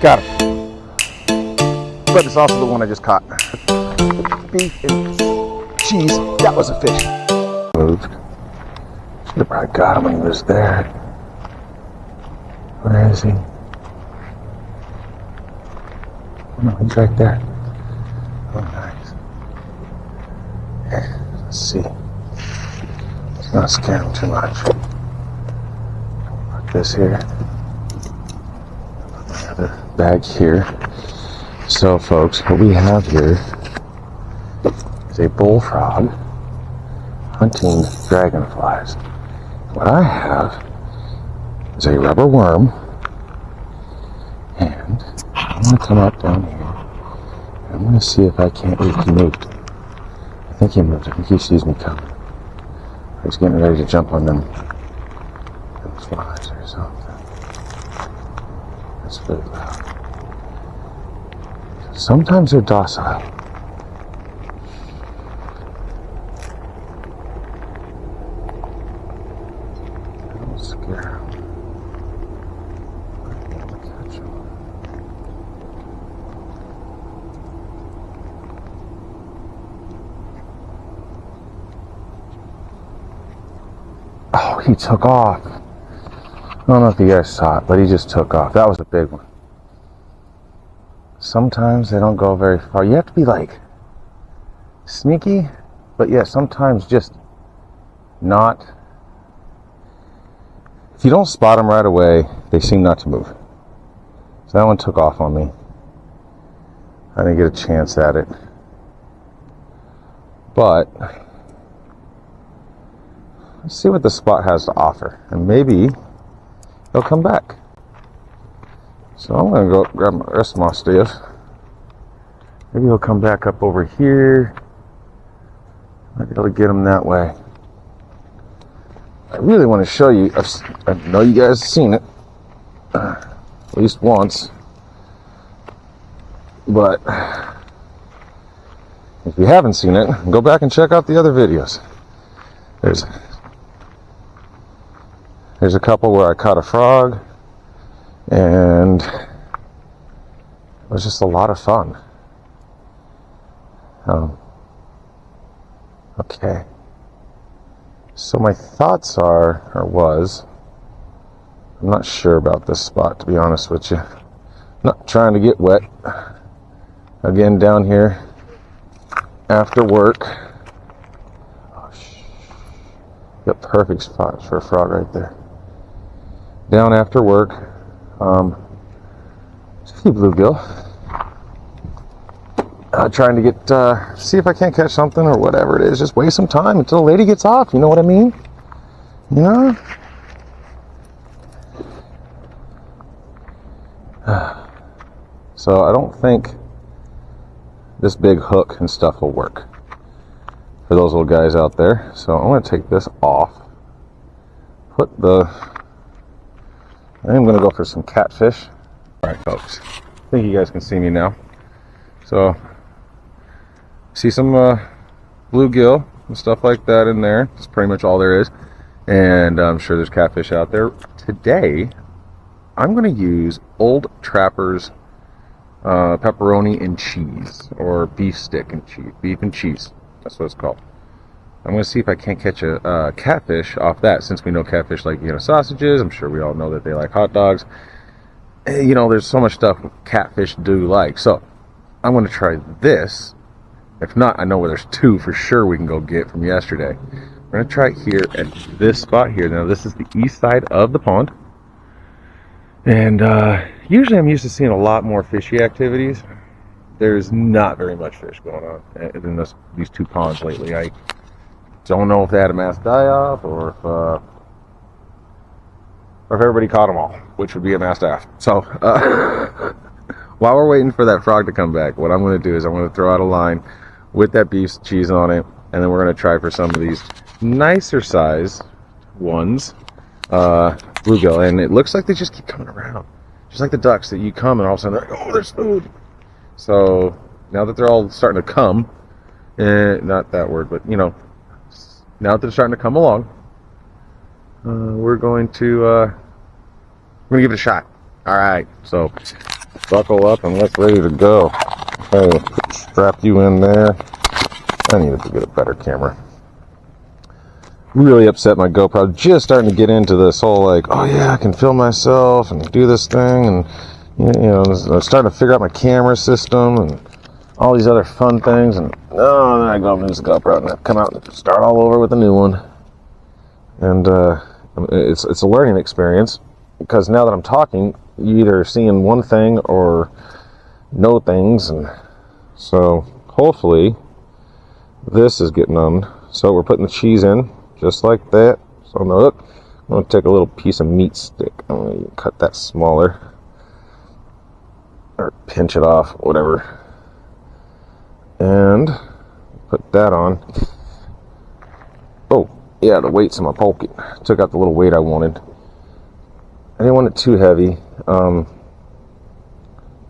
Got him. But it's also the one I just caught. Beef and cheese. That was a fish. Moved. Should have probably got him when he was there. Where is he? No, he's right there. Oh, nice. Let's see. Let's not scare him too much. Put this here. Put my other bag here. So, folks, what we have here is a bullfrog hunting dragonflies. What I have is a rubber worm, and I'm going to come up down here. I'm going to see if I can't. He moved. I think he moved. I think he sees me coming. He's getting ready to jump on them flies or something. That's very loud. Sometimes they're docile. Don't scare them. I'll be able to catch them. Oh, he took off. I don't know if you guys saw it, but he just took off. That was a big one. Sometimes they don't go very far. You have to be like sneaky, but yeah, sometimes just not. If you don't spot them right away, they seem not to move. So that one took off on me. I didn't get a chance at it. But let's see what the spot has to offer, and maybe they'll come back. So I'm going to go grab the rest of my stuff. Maybe he'll come back up over here. Might be able to get him that way. I really want to show you. I know you guys have seen it. At least once. But if you haven't seen it, go back and check out the other videos. There's a couple where I caught a frog. And it was just a lot of fun. Okay. So my thoughts was, I'm not sure about this spot, to be honest with you. I'm not trying to get wet. Again, down here after work. Oh, got perfect spots for a frog right there. Down after work. Just a few bluegill. Trying to get, see if I can't catch something or whatever it is. Just waste some time until the lady gets off. You know what I mean? You know? So I don't think this big hook and stuff will work for those little guys out there. So I'm going to take this off. I'm going to go for some catfish. Alright, folks. I think you guys can see me now. So, see some bluegill and stuff like that in there. That's pretty much all there is. And I'm sure there's catfish out there. Today, I'm going to use Old Trapper's pepperoni and cheese. Or beef stick and cheese. Beef and cheese. That's what it's called. I'm going to see if I can't catch a catfish off that, since we know catfish like, sausages. I'm sure we all know that they like hot dogs. There's so much stuff catfish do like. So, I'm going to try this. If not, I know where there's two for sure we can go get from yesterday. We're going to try it here at this spot here. Now, this is the east side of the pond. And usually I'm used to seeing a lot more fishy activities. There's not very much fish going on in these two ponds lately. I don't know if they had a mass die-off or if everybody caught them all, which would be a mass die-off. So, while we're waiting for that frog to come back, what I'm going to do is I'm going to throw out a line with that beef cheese on it, and then we're going to try for some of these nicer size ones, bluegill, and it looks like they just keep coming around. Just like the ducks that you come and all of a sudden they're like, oh, there's food. So, now that they're all starting to come, not that word, but, now that they're starting to come along, we're going to give it a shot. All right, so buckle up and let's ready to go. Okay, strap you in there. I need to get a better camera. Really upset my GoPro. Just starting to get into this whole like, oh yeah, I can film myself and do this thing, and you know, I'm starting to figure out my camera system and all these other fun things, and then I go and use the GoPro and I come out and start all over with a new one. And it's a learning experience, because now that I'm talking, you either seeing one thing or know things, and so hopefully this is getting on. So we're putting the cheese in just like that. So on the hook, I'm going to take a little piece of meat stick. I'm going to cut that smaller, or pinch it off, whatever, and put that on. Oh yeah, the weight's in my pocket. Took out the little weight I wanted. I didn't want it too heavy.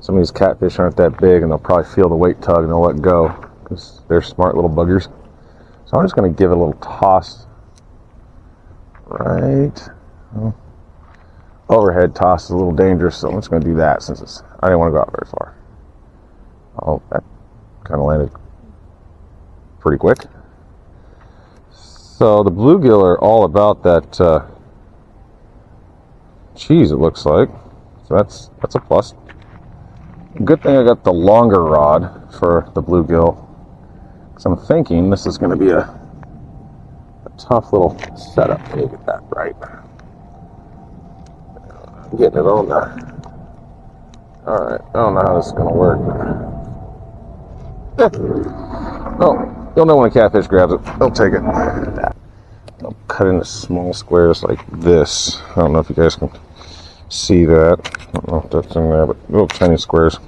Some of these catfish aren't that big, and they'll probably feel the weight tug and they'll let go, because they're smart little buggers. So I'm just going to give it a little toss. Right. Overhead toss is a little dangerous, so I'm just going to do that since I didn't want to go out very far. Oh, that kind of landed pretty quick. So the bluegill are all about that cheese, it looks like. So that's a plus. Good thing I got the longer rod for the bluegill, because I'm thinking this is going to be a tough little setup to get that right. Getting it on there. Alright, I don't know how this is going to work. Oh, you'll know when a catfish grabs it. They'll take it. I'll cut into small squares like this. I don't know if you guys can see that. I don't know if that's in there, but little tiny squares.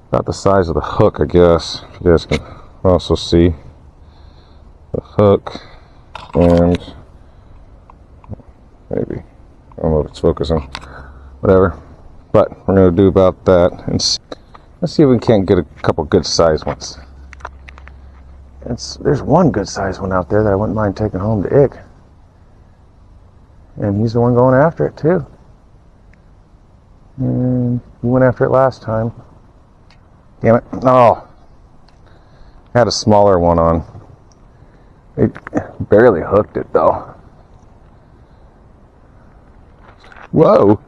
About the size of the hook, I guess. You guys can also see the hook, and maybe, I don't know if it's focusing, whatever. But we're going to do about that, and let's see if we can't get a couple good sized ones. There's one good sized one out there that I wouldn't mind taking home to Ick. And he's the one going after it too. And he went after it last time. Damn it. Oh. I had a smaller one on. It barely hooked it though. Whoa.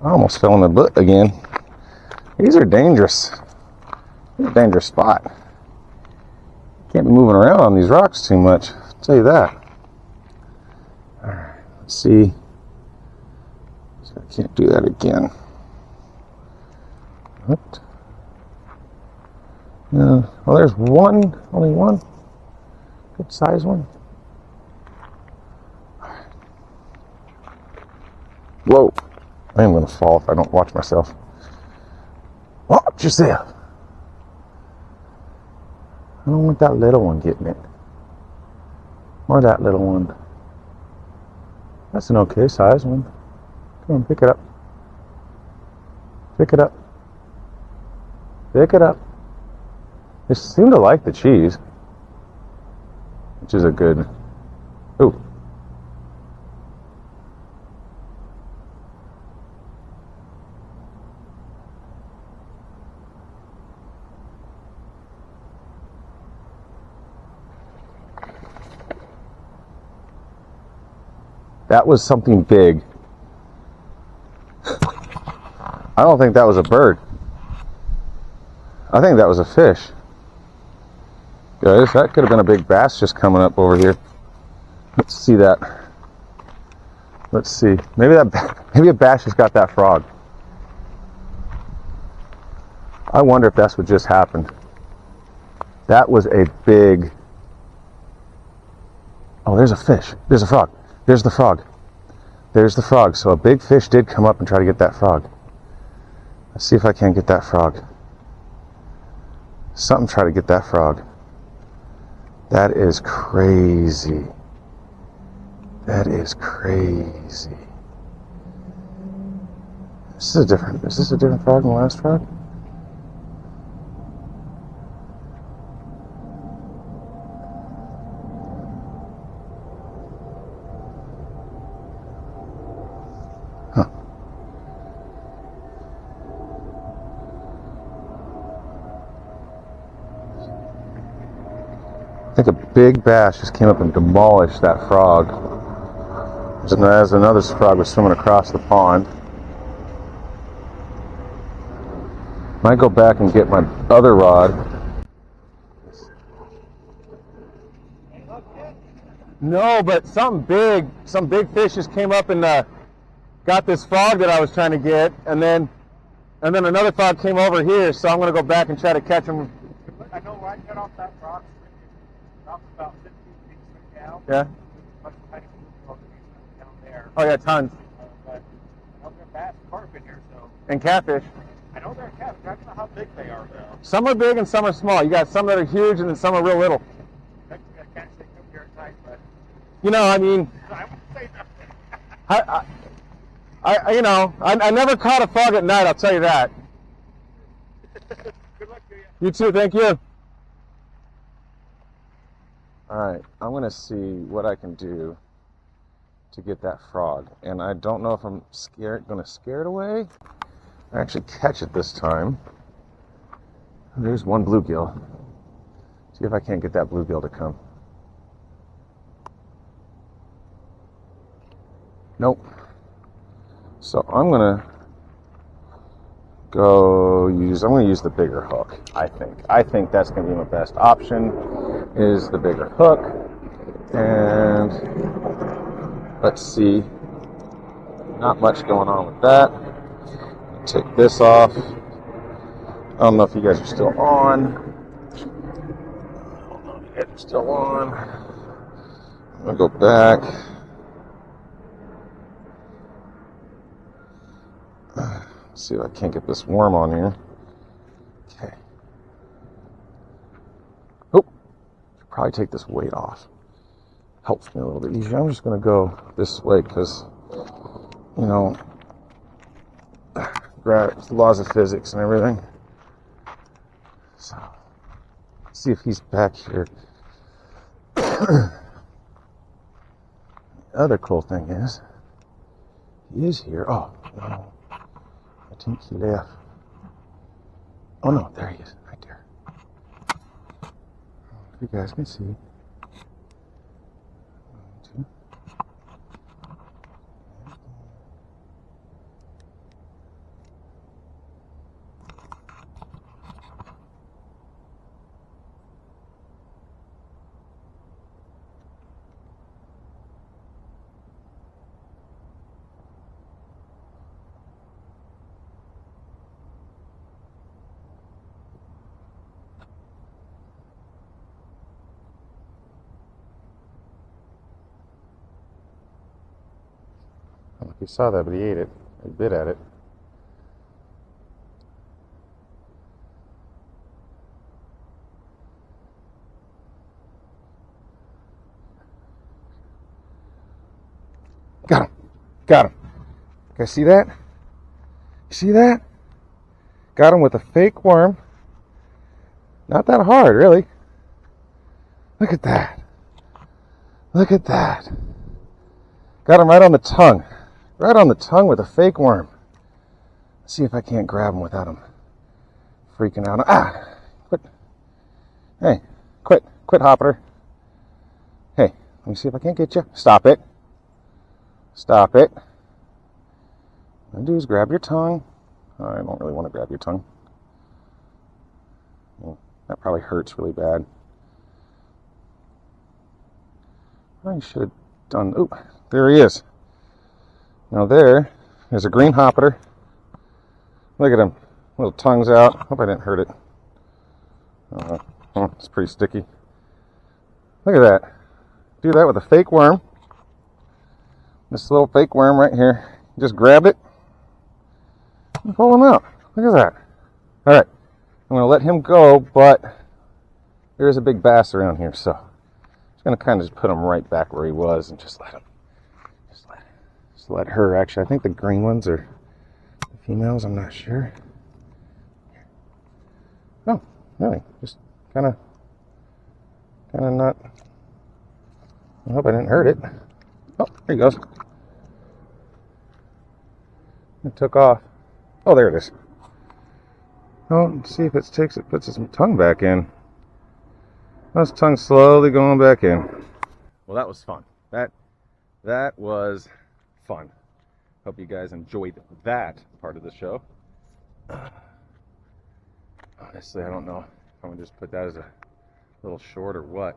I almost fell in the butt again. These are dangerous. It's a dangerous spot. Can't be moving around on these rocks too much. I'll tell you that. Alright, let's see. So I can't do that again. What? No. Well, there's one. Only one. Good size one. Whoa. I am going to fall if I don't watch myself. Watch yourself. I don't want that little one getting it. Or that little one. That's an okay size one. Come on, pick it up. Pick it up. Pick it up. They seem to like the cheese, which is a good... Ooh. That was something big. I don't think that was a bird. I think that was a fish. Guys, that could have been a big bass just coming up over here. Let's see that. Let's see. Maybe a bass just got that frog. I wonder if that's what just happened. That was a big... Oh, there's a fish. There's a frog. There's the frog. There's the frog. So a big fish did come up and try to get that frog. Let's see if I can't get that frog. Something try to get that frog. That is crazy. That is crazy. Is this a different frog than the last frog? I think a big bass just came up and demolished that frog. As another frog was swimming across the pond. Might go back and get my other rod. No, but some big fish just came up and got this frog that I was trying to get, and then another frog came over here, so I'm going to go back and try to catch him. I know where I cut off that rock. Rock's about 15 feet straight down. Yeah. Down there. Oh yeah, tons. But I know they're bass and carp in here, so. And catfish. I know they're catfish. I don't know how big they are though. Some are big and some are small. You got some that are huge and then some are real little. I can't say come here at night, but. You know, I mean. I wouldn't say nothing. I never caught a frog at night, I'll tell you that. Good luck to you. You too, thank you. Alright, I'm going to see what I can do to get that frog. And I don't know if I'm going to scare it away or actually catch it this time. There's one bluegill. See if I can't get that bluegill to come. Nope. So I'm going to use the bigger hook, I think. I think that's going to be my best option, is the bigger hook. And let's see. Not much going on with that. Take this off. I don't know if you guys are still on. I don't know if you guys are still on. I'm going to go back. See if I can't get this worm on here. Okay. Oh, should probably take this weight off. Helps me a little bit easier. I'm just going to go this way because, you know, laws of physics and everything. So, let's see if he's back here. The other cool thing is, he is here. Oh, no. I think he left. Oh no, there he is, right there. If you guys can see. 1, 2. I don't know if you saw that, but he ate it. He bit at it. Got him. Got him. You guys see that? You see that? Got him with a fake worm. Not that hard, really. Look at that. Look at that. Got him right on the tongue. Right on the tongue with a fake worm. Let's see if I can't grab him without him freaking out. Ah! Quit. Hey, quit. Quit, Hopper. Hey, let me see if I can't get you. Stop it. Stop it. What I'm do is grab your tongue. Oh, I don't really want to grab your tongue. Well, that probably hurts really bad. I should have done. Oh, there he is. Now there's a green hopper. Look at him. Little tongue's out. Hope I didn't hurt it. Oh, it's pretty sticky. Look at that. Do that with a fake worm. This little fake worm right here. Just grab it and pull him out. Look at that. Alright. I'm going to let him go, but there is a big bass around here, so I'm just going to kind of just put him right back where he was and just let her, actually, I think the green ones are the females, I'm not sure. No, really, just kind of not, I hope I didn't hurt it. Oh, there he goes. It took off. Oh, there it is. Oh, let's see if it puts its tongue back in. His tongue slowly going back in. Well, that was fun. That was fun. Hope you guys enjoyed that part of the show. Honestly, I don't know if I'm going to just put that as a little short or what.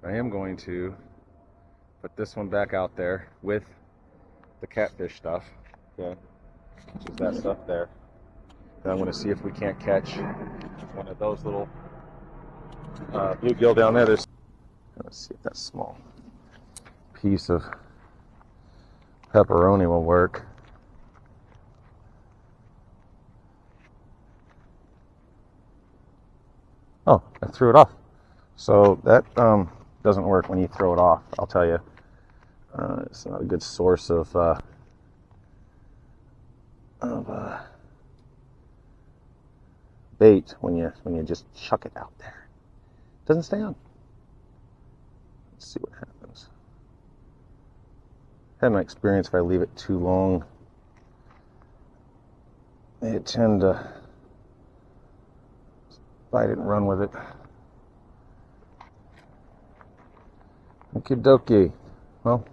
I am going to put this one back out there with the catfish stuff. Okay, which is that stuff there. And I'm going to see if we can't catch one of those little bluegill down there. Let's see if that small piece of pepperoni will work. Oh, I threw it off. So that doesn't work when you throw it off, I'll tell you. It's not a good source of bait when you just chuck it out there. It doesn't stay on. Let's see what happens. I had my experience if I leave it too long, they tend to bite it and run with it. Okie dokie. Well,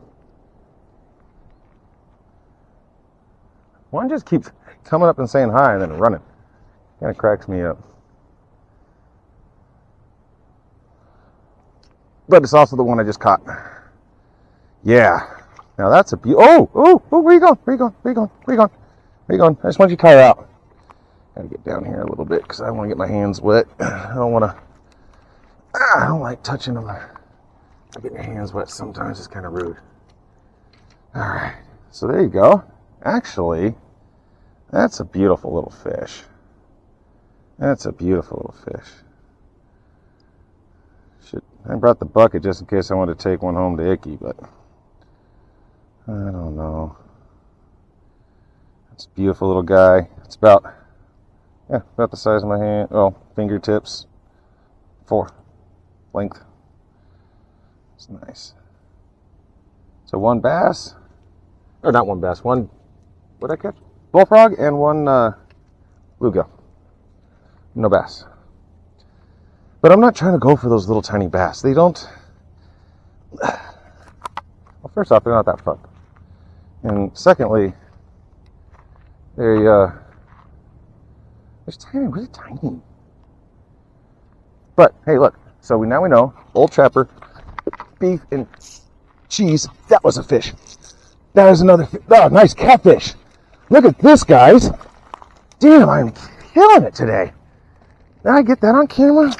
one just keeps coming up and saying hi and then running. Kind of cracks me up. But it's also the one I just caught. Yeah. Now that's a oh, where you going? Where you going? Where you going? Where you going? Where you going? I just want you to tie her out. Gotta get down here a little bit because I don't want to get my hands wet. I don't like touching them. Getting your hands wet sometimes is kind of rude. Alright, so there you go. Actually, that's a beautiful little fish. That's a beautiful little fish. I brought the bucket just in case I wanted to take one home to Icky, but I don't know. It's a beautiful little guy. It's about the size of my hand. Well, fingertips. 4 length. It's nice. So one bass, or not one bass, one, what'd I catch? Bullfrog and one bluegill. No bass. But I'm not trying to go for those little tiny bass. They don't, well, first off, they're not that fun. And secondly, they're tiny, really tiny. But hey, look, so now we know, old trapper, beef and cheese. That was a fish. That is another fish. Oh, nice catfish. Look at this, guys. Damn, I'm killing it today. Did I get that on camera?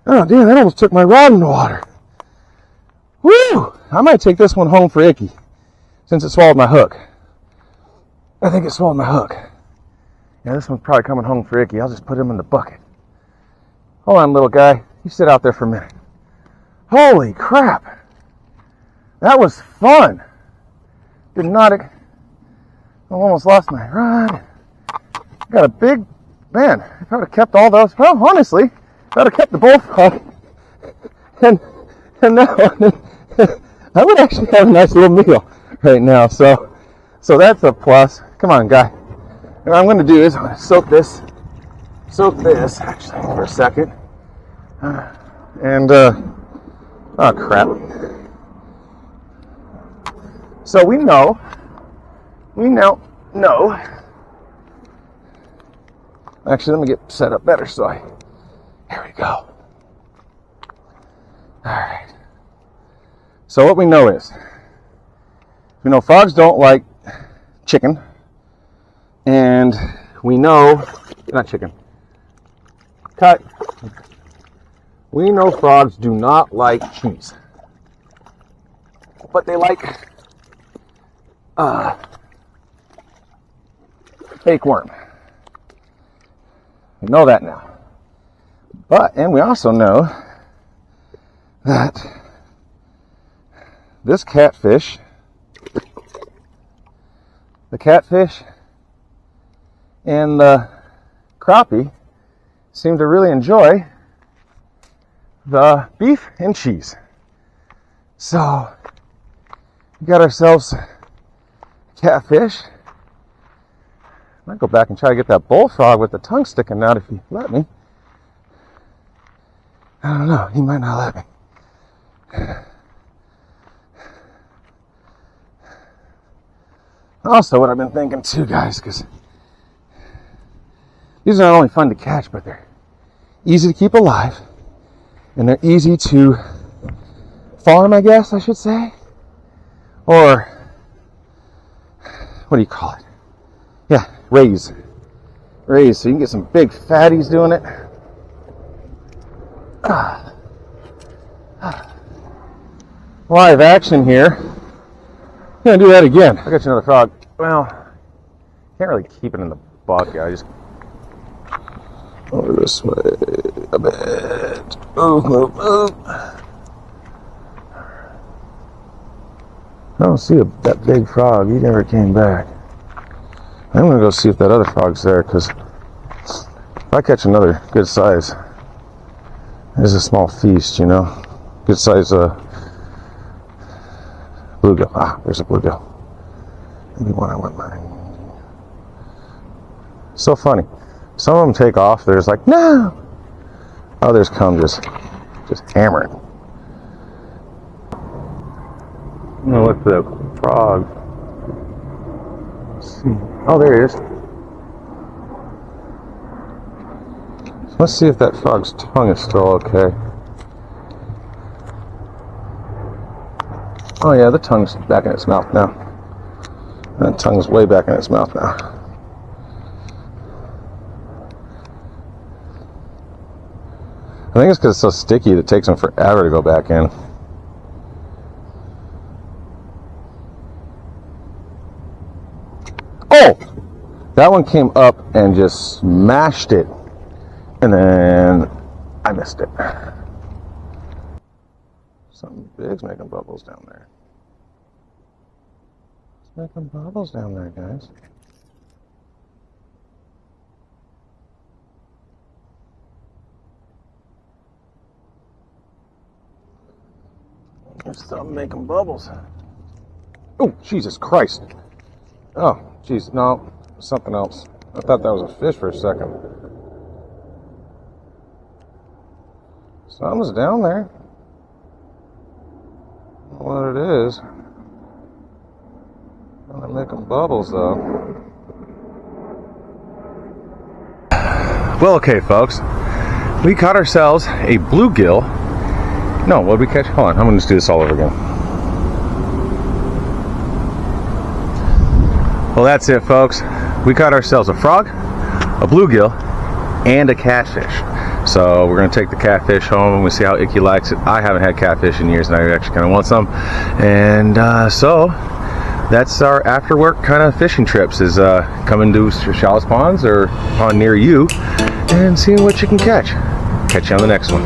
Oh, damn, that almost took my rod in the water. Woo! I might take this one home for Icky, since it swallowed my hook. I think it swallowed my hook. Yeah, this one's probably coming home for Icky. I'll just put him in the bucket. Hold on, little guy. You sit out there for a minute. Holy crap. That was fun. Did not... I almost lost my rod. Got a big... Man, if I would have kept all those... Well, honestly, if I would have kept the bullfrog and that one, I would actually have a nice little meal right now. So that's a plus. Come on, guy. And what I'm going to do is I'm going to soak this actually for a second. Oh crap. So we now know. Actually, let me get set up better here we go. Alright. So what we know is, we know frogs don't like chicken, and we know, not chicken, cut. We know frogs do not like cheese, but they like fake worm. We know that now. And we also know that this catfish, the catfish and the crappie seem to really enjoy the beef and cheese. So we got ourselves catfish. I might go back and try to get that bullfrog with the tongue sticking out if you let me. I don't know. He might not let me. Also, what I've been thinking too, guys, because these are not only fun to catch, but they're easy to keep alive, and they're easy to farm, I guess I should say, or what do you call it? Yeah, raise, so you can get some big fatties doing it. Live action here. I'm gonna do that again. I got you another frog. Well, can't really keep it in the bucket. I just over this way a bit. Move, move, move. I don't see that big frog. He never came back. I'm gonna go see if that other frog's there, because if I catch another good size, it's a small feast, you know. Good size bluegill. Ah, there's a bluegill. Maybe one I went by. So funny. Some of them take off. There's like, no. Others come just hammering. I'm gonna look for that frog. Let's see. Oh, there he is. So let's see if that frog's tongue is still okay. Oh yeah, the tongue's back in its mouth now. That tongue's way back in its mouth now. I think it's because it's so sticky that it takes them forever to go back in. Oh! That one came up and just smashed it. And then I missed it. Something big's making bubbles down there. It's making bubbles down there, guys. There's something making bubbles. Oh, Jesus Christ. Oh, jeez, no, something else. I thought that was a fish for a second. Something's down there. I don't know what it is. They're making bubbles, though. Well, okay, folks. We caught ourselves a bluegill. No, what did we catch? Hold on, I'm going to just do this all over again. Well, that's it, folks. We caught ourselves a frog, a bluegill, and a catfish. So we're going to take the catfish home and we'll see how Icky likes it. I haven't had catfish in years and I actually kind of want some. And so that's our after work kind of fishing trips, is coming to Shallows Ponds or pond near you and seeing what you can catch. Catch you on the next one.